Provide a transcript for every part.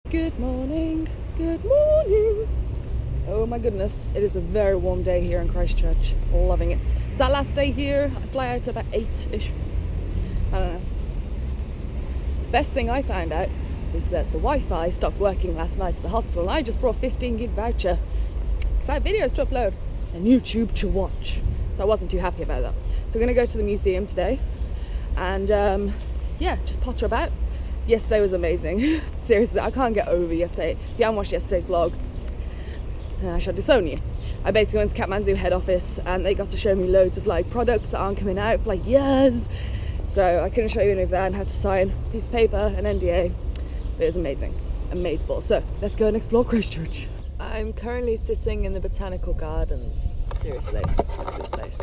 Good morning, good morning. Oh my goodness, it is a very warm day here in Christchurch. Loving it. It's our last day here. I fly out at about 8-ish. I don't know. Best thing I found out is that the Wi-Fi stopped working last night at the hostel, and I just brought a 15 gig voucher because I have videos to upload and YouTube to watch. So I wasn't too happy about that. So we're gonna go to the museum today and yeah, just potter about. Yesterday was amazing. Seriously, I can't get over yesterday. If you haven't watched yesterday's vlog, I shall disown you. I basically went to Kathmandu head office and they got to show me loads of like products that aren't coming out for like years. So I couldn't show you any of that and had to sign a piece of paper, an NDA. It was amazing, amazing. So let's go and explore Christchurch. I'm currently sitting in the Botanical Gardens. Seriously, look at this place.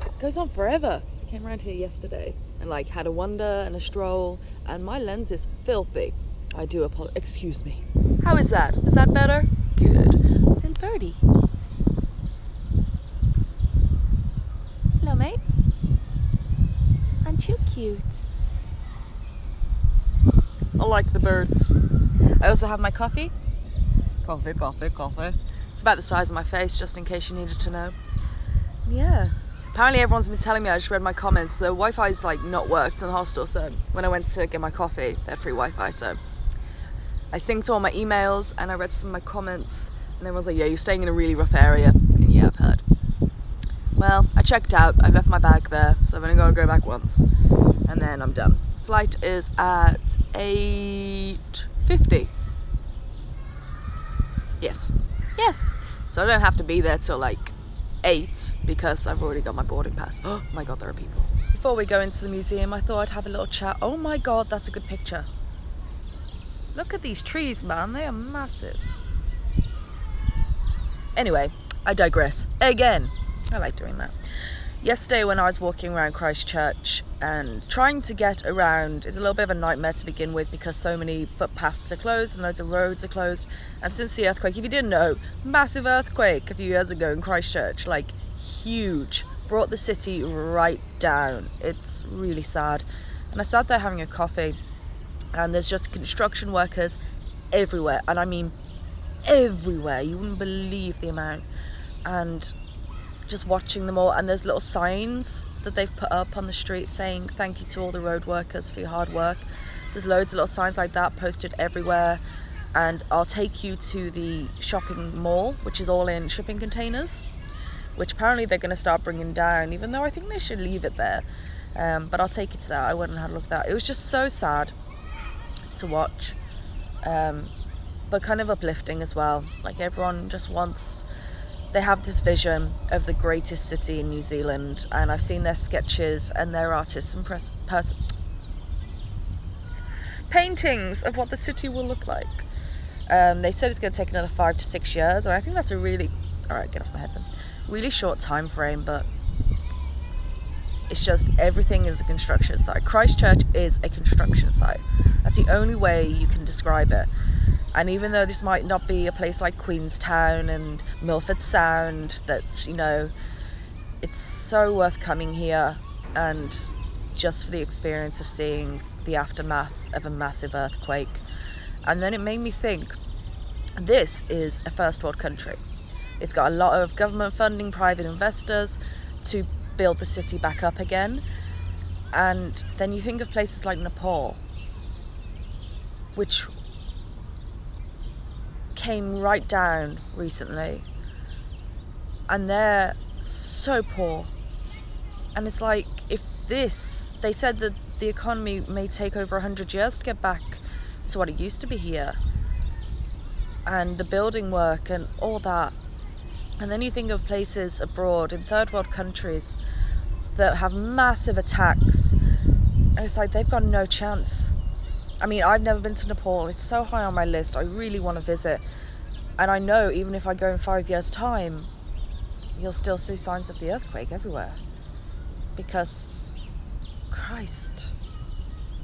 It goes on forever. I came around here yesterday and like had a wander and a stroll, and my lens is filthy. I do apologize. Excuse me. How is that? Is that better? Good. And Birdie. Hello, mate. Aren't you cute? I like the birds. I also have my coffee. Coffee. It's about the size of my face, just in case you needed to know. Yeah. Apparently everyone's been telling me, I just read my comments, the Wi-Fi's like not worked in the hostel, so when I went to get my coffee, they had free Wi-Fi, so I synced all my emails and I read some of my comments and everyone's like, yeah, you're staying in a really rough area. And yeah, I've heard. Well, I checked out, I left my bag there, so I've only got to go back once and then I'm done. Flight is at 8:50. Yes. So I don't have to be there till like 8 because I've already got my boarding pass. Oh my god, there are people. Before we go into the museum, I thought I'd have a little chat. Oh my god, that's a good picture. Look at these trees, man, they are massive. Anyway, I digress again. I like doing that. Yesterday when I was walking around Christchurch and trying to get around is a little bit of a nightmare to begin with because so many footpaths are closed and loads of roads are closed. And since the earthquake, if you didn't know, massive earthquake a few years ago in Christchurch, like huge, brought the city right down. It's really sad. And I sat there having a coffee and there's just construction workers everywhere, and I mean everywhere. You wouldn't believe the amount. And just watching them all, and there's little signs that they've put up on the street saying thank you to all the road workers for your hard work. There's loads of little signs like that posted everywhere. And I'll take you to the shopping mall, which is all in shipping containers, which apparently they're going to start bringing down, even though I think they should leave it there. But I'll take you to that. I wouldn't have had a look at that. It was just so sad to watch, but kind of uplifting as well. Like everyone just wants, they have this vision of the greatest city in New Zealand, and I've seen their sketches and their artists and paintings of what the city will look like. They said it's going to take another 5 to 6 years, and I think that's a really, alright, get off my head then, really short time frame, but it's just everything is a construction site. Christchurch is a construction site. That's the only way you can describe it. And even though this might not be a place like Queenstown and Milford Sound, that's, you know, it's so worth coming here, and just for the experience of seeing the aftermath of a massive earthquake. And then it made me think, this is a first world country. It's got a lot of government funding, private investors to build the city back up again. And then you think of places like Nepal, which came right down recently, and they're so poor. And it's like, if this, they said that the economy may take over 100 years to get back to what it used to be here, and the building work and all that. And then you think of places abroad in third world countries that have massive attacks, and it's like they've got no chance. I mean, I've never been to Nepal. It's so high on my list. I really want to visit. And I know even if I go in 5 years' time, you'll still see signs of the earthquake everywhere. Because, Christ,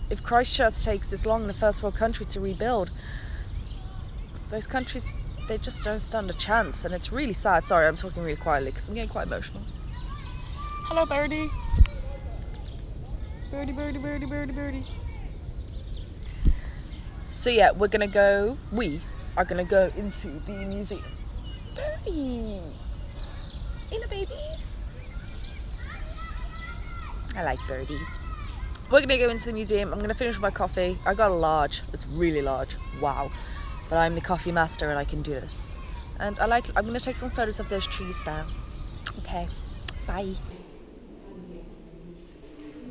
if Christchurch takes this long in a first world country to rebuild, those countries, they just don't stand a chance. And it's really sad. Sorry, I'm talking really quietly because I'm getting quite emotional. Hello, Birdie. Birdie, birdie, birdie, birdie, birdie. So yeah, we are gonna go into the museum. Birdie! Ain't it, babies? I like birdies. We're gonna go into the museum. I'm gonna finish my coffee. I got a large. It's really large. Wow. But I'm the coffee master and I can do this. And I'm gonna take some photos of those trees now. Okay. Bye.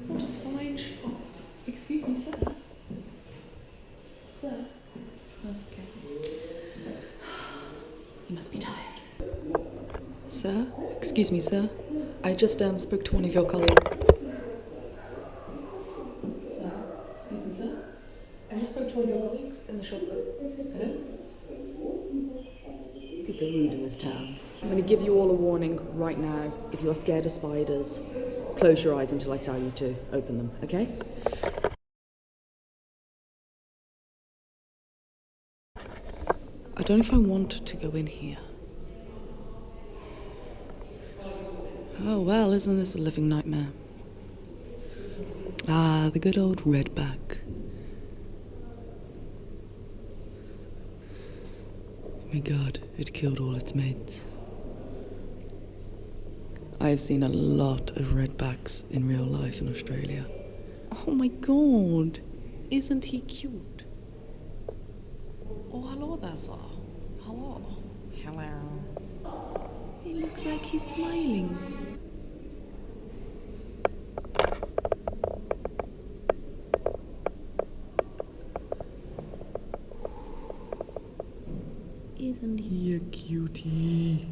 What a fine shop. Excuse me, sir. Sir? Oh, okay. You must be tired. Sir? Excuse me, sir. I just spoke to one of your colleagues. Sir? Excuse me, sir. I just spoke to one of your colleagues in the shop. Hello? People are rude in this town. I'm going to give you all a warning right now. If you are scared of spiders, close your eyes until I tell you to open them, okay? I don't know if I want to go in here. Oh well, isn't this a living nightmare? Ah, the good old redback. Oh my god, it killed all its mates. I have seen a lot of redbacks in real life in Australia. Oh my god, isn't he cute? Oh, hello there, sir. Hello. Hello. He looks like he's smiling. Isn't he a cutie?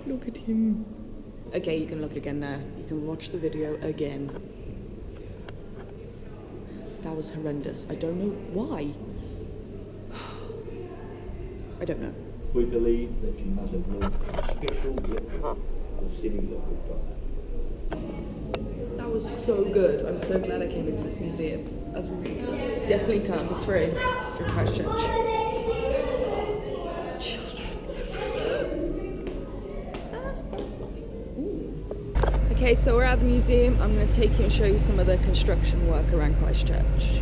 Look at him. Okay, you can look again now. You can watch the video again. That was horrendous. I don't know why. I don't know. We believe that you must have learned a special gift of city local dog. That was so good. I'm so glad I came into this museum. That was really good. Definitely come. It's free. Through Christchurch. Okay, so we're at the museum. I'm going to take you and show you some of the construction work around Christchurch.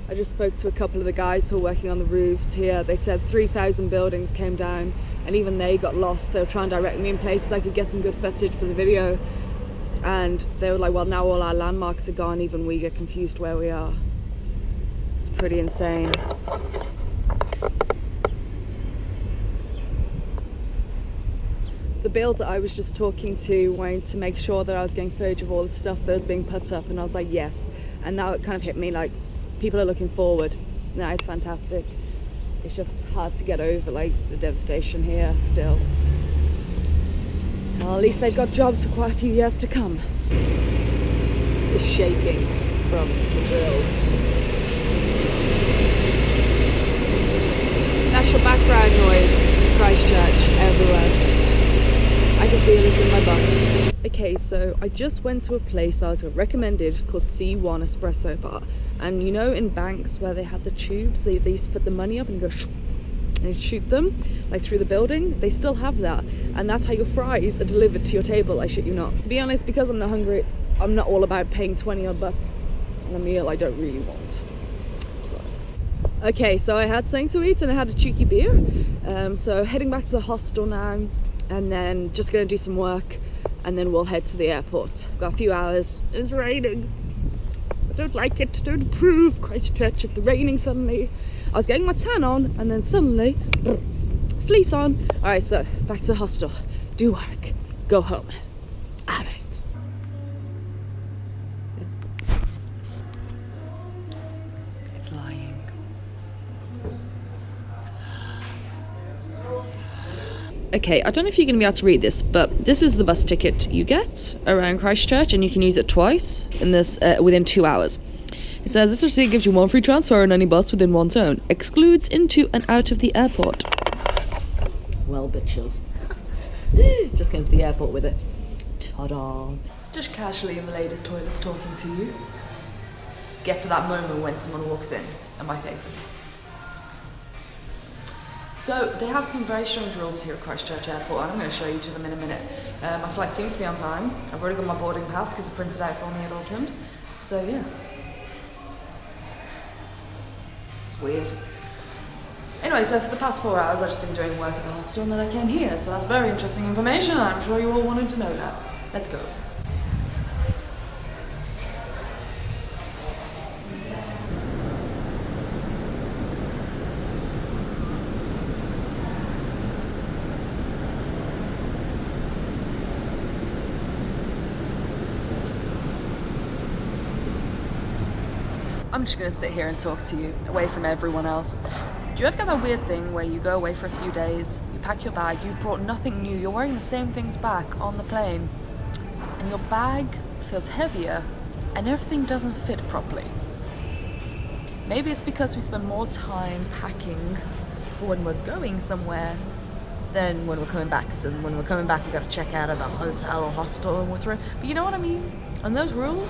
I just spoke to a couple of the guys who are working on the roofs here. They said 3,000 buildings came down and even they got lost. They were trying to direct me in places I could get some good footage for the video, and they were like, well, now all our landmarks are gone, even we get confused where we are. It's pretty insane. The builder I was just talking to wanted to make sure that I was getting footage of all the stuff that was being put up, and I was like, yes. And now it kind of hit me, like, people are looking forward. Now it's fantastic. It's just hard to get over, like, the devastation here still. Well, at least they've got jobs for quite a few years to come. It's a shaking from the drills. That's your background noise. Christchurch everywhere. I can feel it in my butt. Okay, so I just went to a place I was recommended. It's called C1 Espresso Bar. And you know, in banks where they had the tubes, they used to put the money up and go and shoot them like through the building. They still have that, and that's how your fries are delivered to your table. I shit you not. To be honest, because I'm not hungry, I'm not all about paying 20 odd bucks on a meal I don't really want. So okay, so I had something to eat and I had a cheeky beer. So heading back to the hostel now, and then just gonna do some work, and then we'll head to the airport. Got a few hours. It's raining. I don't like it. Don't approve Christchurch of the raining suddenly. I was getting my tan on, and then suddenly fleece on. All right, so back to the hostel, do work, go home. All right. It's lying. Okay, I don't know if you're going to be able to read this, but this is the bus ticket you get around Christchurch, and you can use it twice in this within 2 hours. It says this receipt gives you one free transfer on any bus within one zone. Excludes into and out of the airport. Well, bitches. Just came to the airport with it. Ta-da. Just casually in the ladies' toilets talking to you. Get for that moment when someone walks in and my face. So they have some very strong drills here at Christchurch Airport, and I'm going to show you to them in a minute. My flight seems to be on time. I've already got my boarding pass because I printed out for me at Auckland. So yeah. It's weird. Anyway, so for the past 4 hours I've just been doing work at the hostel, and then I came here. So that's very interesting information, and I'm sure you all wanted to know that. Let's go. I'm just gonna sit here and talk to you, away from everyone else. Do you ever get that weird thing where you go away for a few days, you pack your bag, you've brought nothing new, you're wearing the same things back on the plane, and your bag feels heavier and everything doesn't fit properly? Maybe it's because we spend more time packing for when we're going somewhere than when we're coming back. So when we're coming back, we've got to check out of a hotel or hostel and we're through. But you know what I mean? And those rules,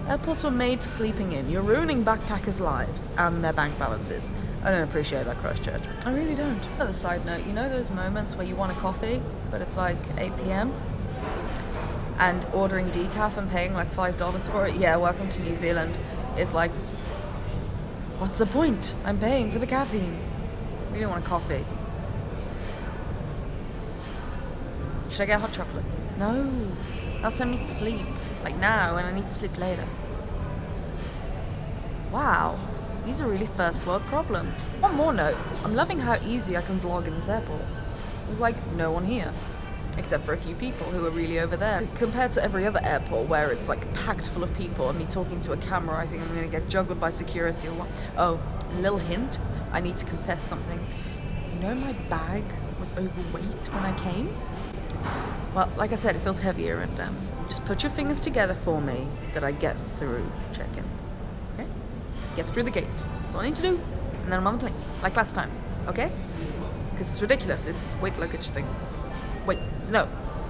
airports were made for sleeping in. You're ruining backpackers' lives and their bank balances. I don't appreciate that, Christchurch. I really don't. Another side note, you know those moments where you want a coffee, but it's like 8 p.m? And ordering decaf and paying like $5 for it? Yeah, welcome to New Zealand. It's like, what's the point? I'm paying for the caffeine. I really want a coffee. Should I get hot chocolate? No. That'll send me to sleep. Like now, and I need to sleep later. Wow. These are really first world problems. One more note. I'm loving how easy I can vlog in this airport. There's like no one here. Except for a few people who are really over there. Compared to every other airport where it's like packed full of people and me talking to a camera, I think I'm gonna get juggled by security or what. Oh, a little hint. I need to confess something. You know my bag was overweight when I came? Well, like I said, it feels heavier, and just put your fingers together for me that I get through check-in. Okay? Get through the gate. That's all I need to do. And then I'm on the plane. Like last time. Okay? Because it's ridiculous, this weight luggage thing. Wait, no.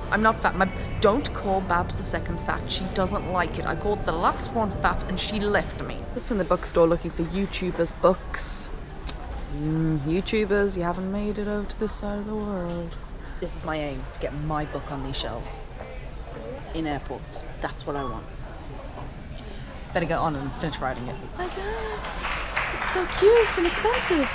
I'm not fat. Don't call Babs the second fat. She doesn't like it. I called the last one fat and she left me. Just in the bookstore looking for YouTubers' books. YouTubers, you haven't made it over to this side of the world. This is my aim, to get my book on these shelves. In airports. That's what I want. Better get on and finish writing it. Oh my god, it's so cute and expensive.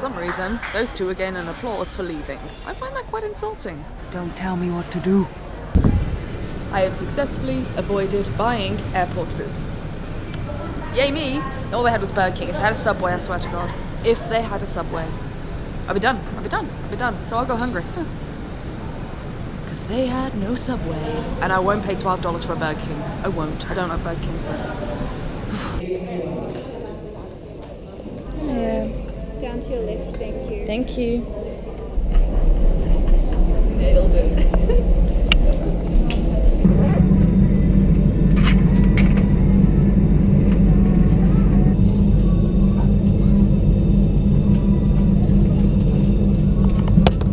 some reason, those two are gaining applause for leaving. I find that quite insulting. Don't tell me what to do. I have successfully avoided buying airport food. Yay me! All they had was Burger King. If they had a Subway, I swear to God. If they had a Subway, I'll be done. I'll be done. I'll be done. So I'll go hungry. Because they had no Subway. And I won't pay $12 for a Burger King. I won't. I don't like Burger King, so... Yeah. Down to your left, thank you. Thank you. Nailed it.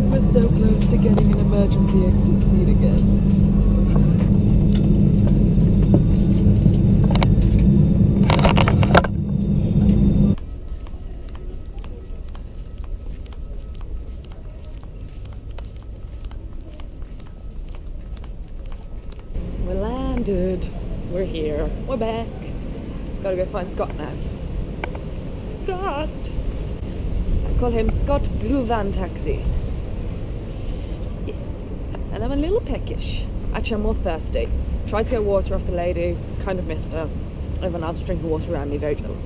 We're so close to getting an emergency exit seat again. We're landed. We're here. We're back. Gotta go find Scott now. Scott! I call him Scott Blue Van Taxi. Yes. And I'm a little peckish. Actually, I'm more thirsty. Tried to get water off the lady, kind of missed her. Everyone else drinking water around me, very jealous.